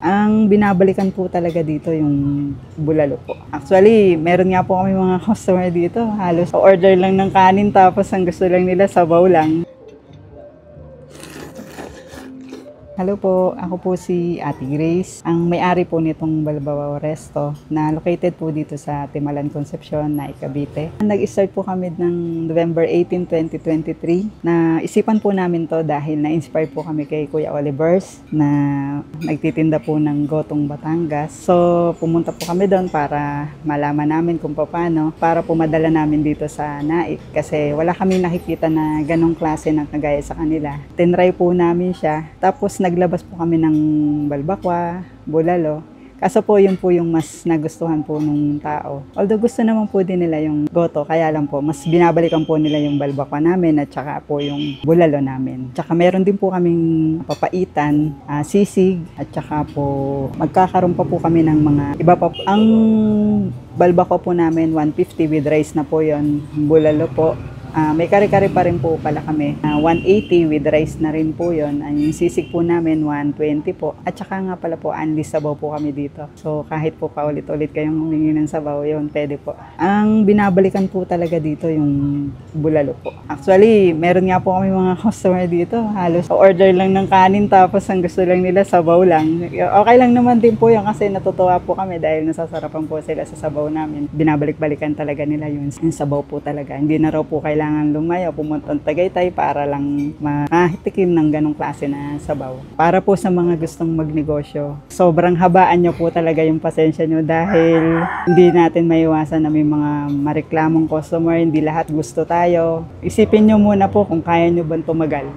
Ang binabalikan po talaga dito yung bulalo po. Actually, meron nga po kami mga customer dito. Halos order lang ng kanin tapos ang gusto lang nila sabaw lang. Hello po, ako po si Ate Grace, ang may-ari po nitong Balbawa Resto na located po dito sa Timalan, Concepcion, Naik, Cavite. Nag-start po kami ng November 18, 2023 na isipan po namin to dahil na-inspire po kami kay Kuya Olivers na nagtitinda po ng Gotong Batangas. So pumunta po kami doon para malaman namin kung paano para po madala namin dito sa Naik kasi wala kami nakikita na ganong klase ng kagaya sa kanila. Tinry po namin siya tapos naglabas po kami ng balbakwa, bulalo. Kaso po yun po yung mas nagustuhan po ng tao. Although gusto naman po din nila yung goto, kaya lang po mas binabalikan po nila yung balbakwa namin at saka po yung bulalo namin. Tsaka meron din po kaming papaitan, sisig at saka po magkakaroon pa po kami ng mga iba pa. Ang balbakwa po namin 150 with rice na po yon, bulalo po. May kare-kare pa rin po pala kami. 180 with rice na rin po yun. Yung sisig po namin, 120 po. At saka nga pala po, unli sabaw po kami dito. So kahit po paulit-ulit kayong humingi ng sabaw, yun, pwede po. Ang binabalikan po talaga dito yung bulalo po. Actually, meron nga po kami mga customer dito. Halos order lang ng kanin tapos ang gusto lang nila sabaw lang. Okay lang naman din po yun kasi natutuwa po kami dahil nasasarapan po sila sa sabaw namin. Binabalik-balikan talaga nila yun. Yung sabaw po talaga. Hindi na raw po kailangan lumayo, pumunta ng Tagaytay para lang makatikim ng ganong klase na sabaw. Para po sa mga gustong magnegosyo, sobrang habaan nyo po talaga yung pasensya nyo dahil hindi natin maiwasan na may mga mareklamong customer, hindi lahat gusto tayo. Isipin nyo muna po kung kaya nyo ba tumagal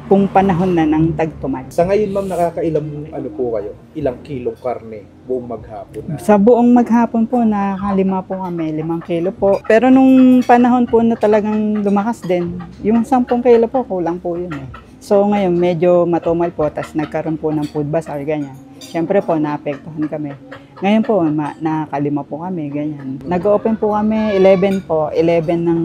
kung panahon na ng tagtumad. Sa ngayon, ma'am, nakakailang po kayo? Ilang kilong karne buong maghapon na? Sa buong maghapon po, nakakalima po kami, 5 kilo po. Pero nung panahon po na talagang lumakas din, yung 10 kilo po, kulang po yun eh. So ngayon, medyo matumal po, tas nagkaroon po ng food bazaar, ganyan. Siyempre po, naapektuhan kami. Ngayon po, nakakalima po kami, ganyan. Nag-open po kami 11 po, 11 ng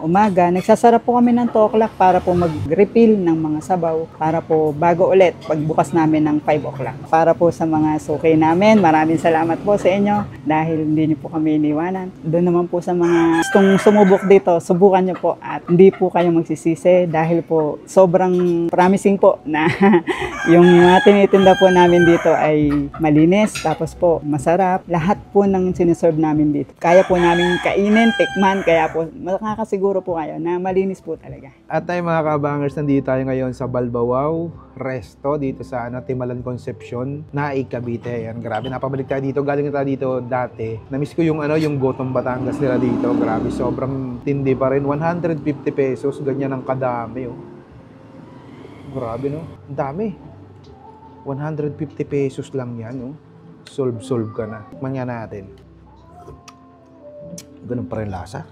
umaga. Nagsasara po kami ng 2 o'clock para po mag-refill ng mga sabaw. Para po bago ulit, pagbukas namin ng 5 o'clock. Para po sa mga suki namin, maraming salamat po sa inyo dahil hindi niyo po kami iniwanan. Doon naman po sa mga gustong sumubok dito, subukan niyo po at hindi po kayo magsisisi dahil po sobrang promising po na yung mga tinitinda po namin dito ay malinis. Tapos po, masarap. Lahat po ng siniserve namin dito. Kaya po namin kainin, tikman, kaya po makakasiguro po kayo na malinis po talaga. At tayo mga kabangers, nandito tayo ngayon sa Balbawa Resto dito sa Timalan, Concepcion, Naik, Cavite. Ayan, grabe, napabalik tayo dito. Galing na tayo dito dati. Namiss ko yung yung Gotong Batangas nila dito. Grabe, sobrang tindi pa rin. 150 pesos, ganyan ang kadami. Oh. Grabe, no? Ang dami. 150 pesos lang yan, no? Solve ka na. Manya natin. Ganun pa rin lasa.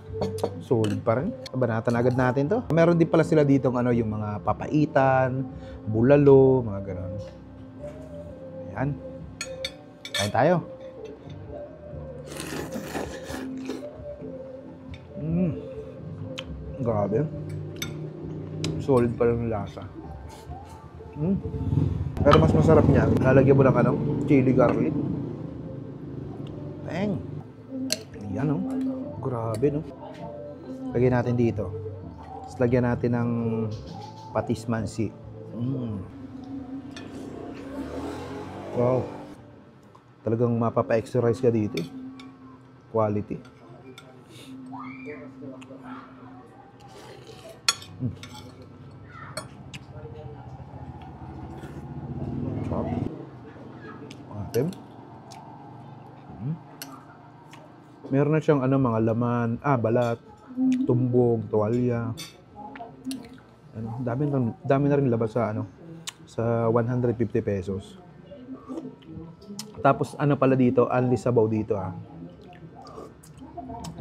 Solid pa rin. Banatan agad natin to. Meron din pala sila dito yung mga papaitan, bulalo, mga ganun. Ayan. Kain tayo. Grabe. Solid pa rin lasa. Pero mas masarap niya, lalagyan mo ng chili garlic. Teng. Yan, no? Grabe, no? Lagyan natin dito. Tapos lagyan natin ng patis mansi. Wow. Talagang mapapa-exercise ka dito. Quality. Meron na siyang mga laman, balat, tumbog, tuwalya. Dami na rin labas sa sa 150 pesos. Tapos pala dito, unli sabaw dito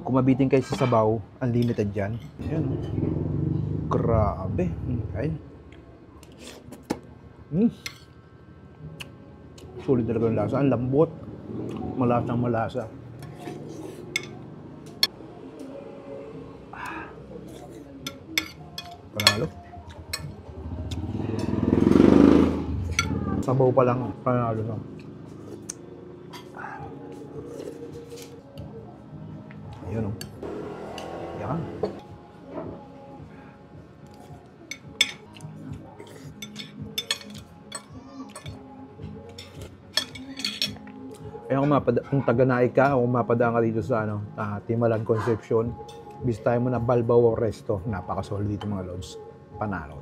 Kung mabitin kayo sa sabaw, unlimited yan. Ayan. Grabe. Kain. Sulit talaga yung lasa. Ang lambot. Malasang malasa. Panalo. sabaw pa lang, panalo na. Ayun o. Yan. Kaya kung taga-naik ka o mapadaan ka dito sa Timalan Concepcion, bisitahin mo na Balbao Resto. Napaka-solid dito mga lods. Panalo.